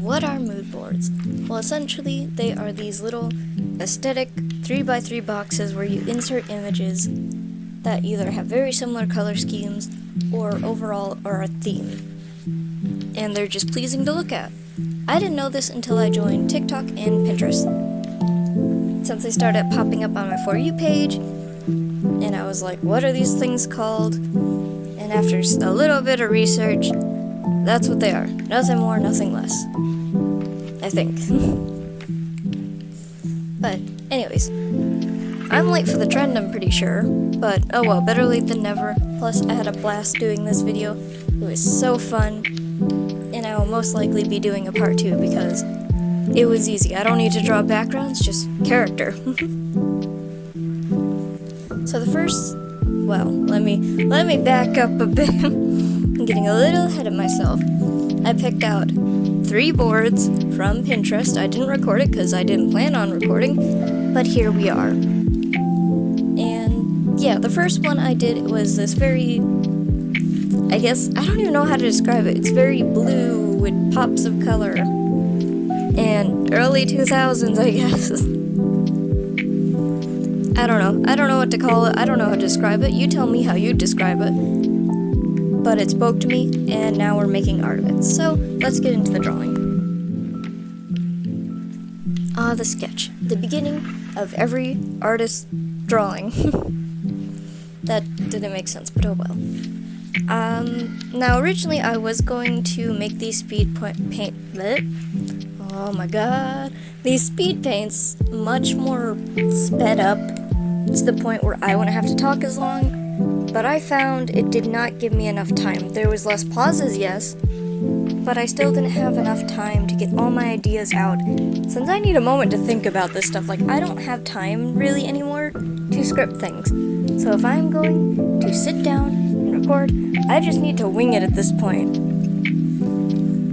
what are mood boards? Well, essentially, they are these little aesthetic 3x3 boxes where you insert images that either have very similar color schemes or overall are a theme. And they're just pleasing to look at. I didn't know this until I joined TikTok and Pinterest. Since they started popping up on my For You page, and I was like, what are these things called? And after a little bit of research, that's what they are. Nothing more, nothing less. I think. But, anyways. I'm late for the trend, I'm pretty sure. But, oh well, better late than never. Plus, I had a blast doing this video. It was so fun. And I will most likely be doing a part 2 because it was easy. I don't need to draw backgrounds, just character. So the first... Well, let me back up a bit. I'm getting a little ahead of myself. I picked out 3 boards from Pinterest. I didn't record it because I didn't plan on recording, but here we are. And yeah, the first one I did was this very, I guess, I don't even know how to describe it. It's very blue with pops of color. And early 2000s, I guess. I don't know what to call it. I don't know how to describe it. You tell me how you describe it. But it spoke to me, and now we're making art of it. So, let's get into the drawing. The sketch. The beginning of every artist's drawing. That didn't make sense, but oh well. Now originally I was going to make these these speed paints much more sped up to the point where I wouldn't have to talk as long. But I found it did not give me enough time. There was less pauses, yes, but I still didn't have enough time to get all my ideas out. Since I need a moment to think about this stuff, like I don't have time really anymore to script things. So if I'm going to sit down and record, I just need to wing it at this point.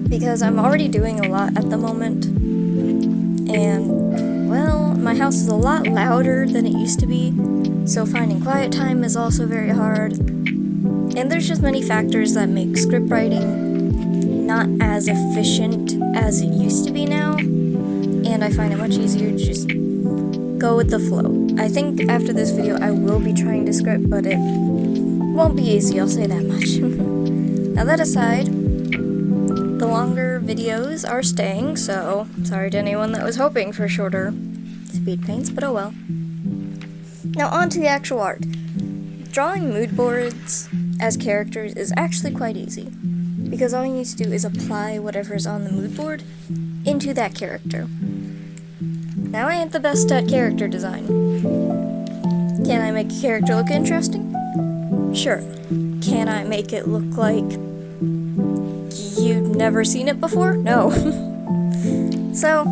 Because I'm already doing a lot at the moment. And, well, my house is a lot louder than it used to be. So finding quiet time is also very hard. And there's just many factors that make script writing not as efficient as it used to be now. And I find it much easier to just go with the flow. I think after this video I will be trying to script, but it won't be easy, I'll say that much. Now that aside, the longer videos are staying, so sorry to anyone that was hoping for shorter speed paints, but oh well. Now on to the actual art. Drawing mood boards as characters is actually quite easy, because all you need to do is apply whatever's on the mood board into that character. Now I ain't the best at character design. Can I make a character look interesting? Sure. Can I make it look like you've never seen it before? No. So,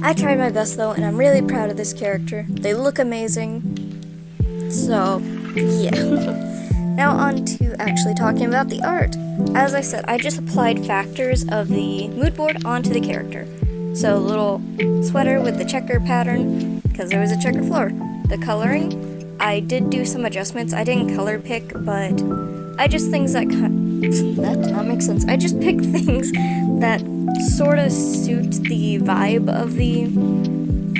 I tried my best though, and I'm really proud of this character. They look amazing. So, yeah. Now on to actually talking about the art. As I said, I just applied factors of the mood board onto the character. So, little sweater with the checker pattern, because there was a checkered floor. The coloring, I did do some adjustments. I didn't color pick, but I just things that did not make sense. I just picked things that sort of suit the vibe of the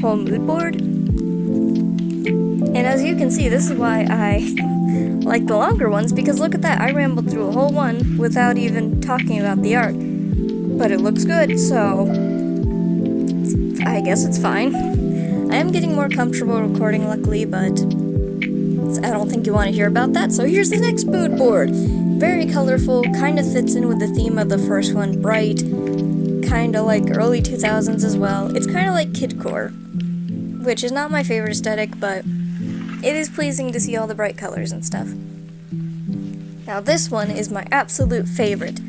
whole mood board. And as you can see, this is why I like the longer ones, because look at that, I rambled through a whole one without even talking about the art. But it looks good, so I guess it's fine. I am getting more comfortable recording, luckily, but I don't think you want to hear about that, so here's the next mood board. Very colorful, kind of fits in with the theme of the first one, bright, kind of like early 2000s as well. It's kind of like kidcore, which is not my favorite aesthetic, but it is pleasing to see all the bright colors and stuff. Now this one is my absolute favorite.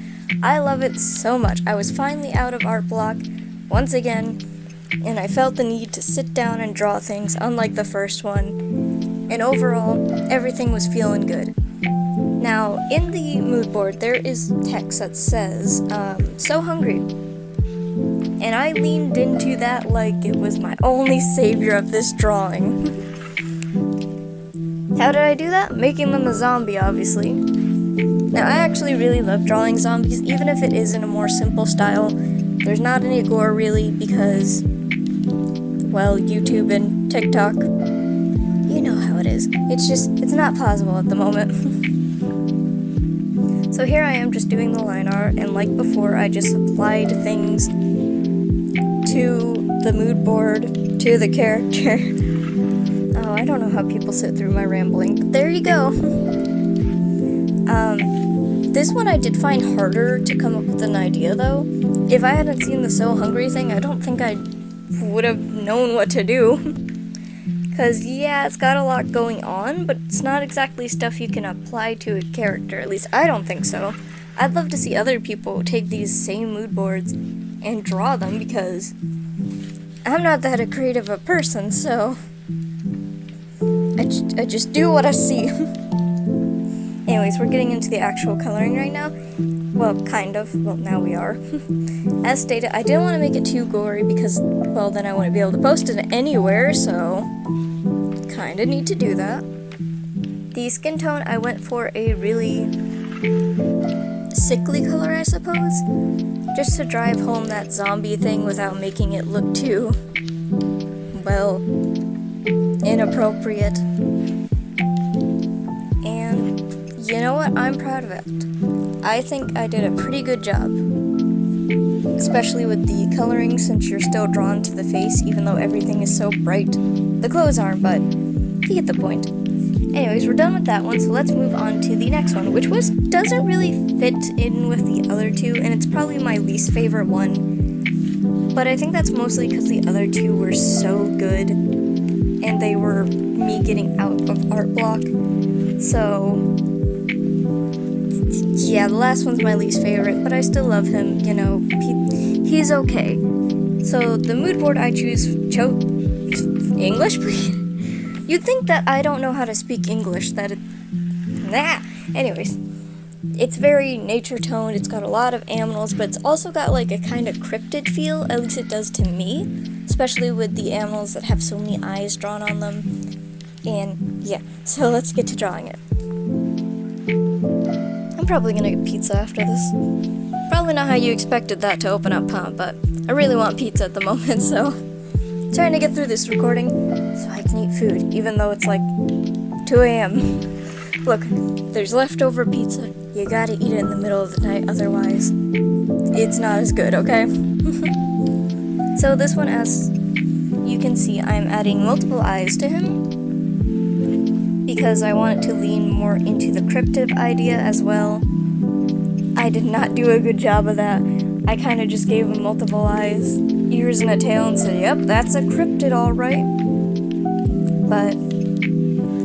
I love it so much. I was finally out of art block once again, and I felt the need to sit down and draw things unlike the first one, and overall, everything was feeling good. Now, in the mood board, there is text that says, so hungry. And I leaned into that like it was my only savior of this drawing. How did I do that? Making them a zombie, obviously. Now, I actually really love drawing zombies, even if it is in a more simple style. There's not any gore really because, well, YouTube and TikTok, you know how it is. It's not possible at the moment. So here I am just doing the line art, and like before, I just applied things to the mood board, to the character. Oh, I don't know how people sit through my rambling, but there you go. This one I did find harder to come up with an idea though. If I hadn't seen the So Hungry thing, I don't think I would have known what to do. Cause yeah, it's got a lot going on, but it's not exactly stuff you can apply to a character, at least I don't think so. I'd love to see other people take these same mood boards and draw them because I'm not that creative a person, so I just do what I see. Anyways, we're getting into the actual coloring right now. Well, kind of. Well, now we are. As stated, I didn't want to make it too gory because, well, then I wouldn't be able to post it anywhere, so kinda need to do that. The skin tone, I went for a really sickly color, I suppose, just to drive home that zombie thing without making it look too, well, inappropriate. And you know what? I'm proud of it. I think I did a pretty good job. Especially with the coloring, since you're still drawn to the face, even though everything is so bright. The clothes aren't, but you get the point. Anyways, we're done with that one, so let's move on to the next one, which doesn't really fit in with the other two, and it's probably my least favorite one. But I think that's mostly because the other two were so good, and they were me getting out of art block. So yeah, the last one's my least favorite, but I still love him, you know, he's okay. So the mood board I choose, English, please? You'd think that I don't know how to speak English, Anyways, it's very nature toned, it's got a lot of animals, but it's also got like a kind of cryptid feel, at least it does to me, especially with the animals that have so many eyes drawn on them. And yeah, so let's get to drawing it. I'm probably gonna get pizza after this. Probably not how you expected that to open up, huh? But I really want pizza at the moment, so trying to get through this recording so I can eat food, even though it's like 2 a.m. Look, there's leftover pizza. You gotta eat it in the middle of the night, otherwise it's not as good, okay? So this one, as you can see, I'm adding multiple eyes to him because I want it to lean more into the cryptid idea as well. I did not do a good job of that. I kind of just gave him multiple eyes, ears, and a tail and said, yep, that's a cryptid alright. But,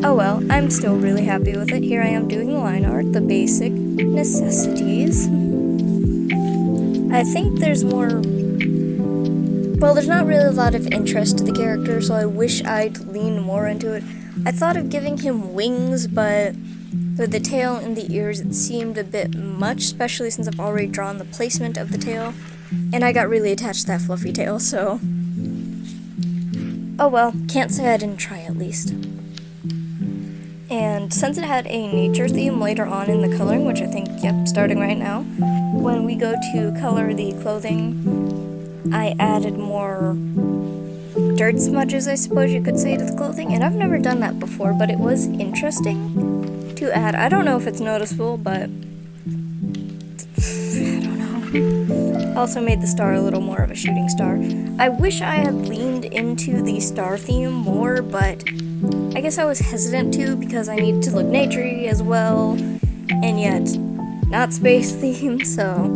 oh well, I'm still really happy with it. Here I am doing the line art, the basic necessities. I think there's more, well, there's not really a lot of interest to the character, so I wish I'd lean more into it. I thought of giving him wings, but with the tail and the ears, it seemed a bit much, especially since I've already drawn the placement of the tail, and I got really attached to that fluffy tail, so oh well, can't say I didn't try at least. And since it had a nature theme later on in the coloring, which I think, yep, starting right now, when we go to color the clothing, I added more dirt smudges, I suppose you could say, to the clothing, and I've never done that before, but it was interesting to add. I don't know if it's noticeable, but I don't know. Also made the star a little more of a shooting star. I wish I had leaned into the star theme more, but I guess I was hesitant to because I needed to look naturey as well, and yet not space themed, so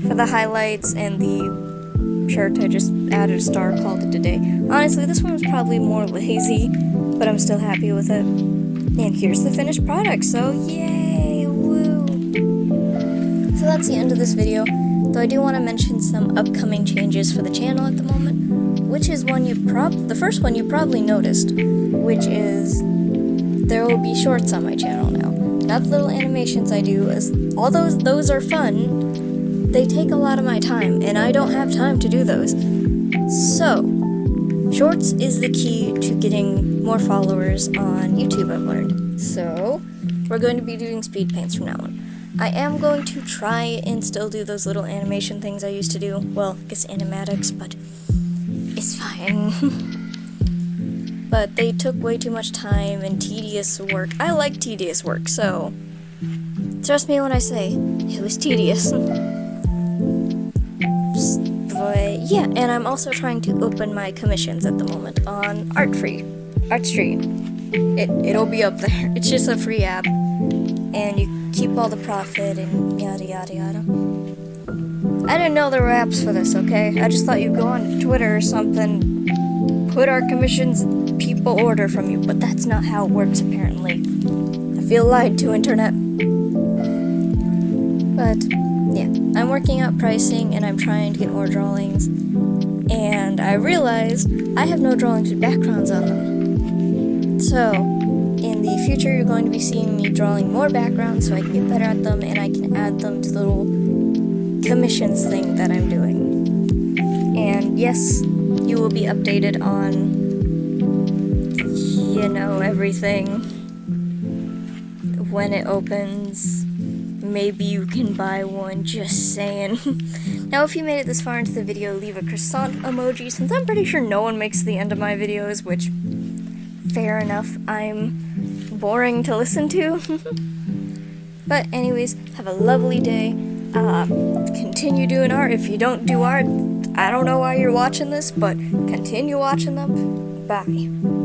for the highlights and the shirt, I just added a star, called it a day. Honestly, this one was probably more lazy, but I'm still happy with it. And here's the finished product, so yay, woo! So that's the end of this video, though I do want to mention some upcoming changes for the channel at the moment, which is the first one you probably noticed, which is there will be shorts on my channel now. Not the little animations I do, as although those are fun, they take a lot of my time, and I don't have time to do those. So, shorts is the key to getting more followers on YouTube, I've learned. So, we're going to be doing speed paints from now on. I am going to try and still do those little animation things I used to do. Well, I guess animatics, but it's fine. But they took way too much time and tedious work. I like tedious work, so trust me when I say it was tedious. But yeah, and I'm also trying to open my commissions at the moment on Artstream. It'll be up there. It's just a free app, and you keep all the profit and yada yada yada. I didn't know there were apps for this, okay? I just thought you'd go on Twitter or something, put our commissions, people order from you, but that's not how it works apparently. I feel lied to, internet. But yeah, I'm working out pricing and I'm trying to get more drawings, and I realized I have no drawings with backgrounds on them. So in the future you're going to be seeing me drawing more backgrounds so I can get better at them and I can add them to the little commissions thing that I'm doing. And yes, you will be updated on, you know, everything when it opens. Maybe you can buy one, just saying. Now if you made it this far into the video, leave a croissant emoji, since I'm pretty sure no one makes the end of my videos, which, fair enough, I'm boring to listen to. But anyways, have a lovely day. Continue doing art. If you don't do art, I don't know why you're watching this, but continue watching them. Bye.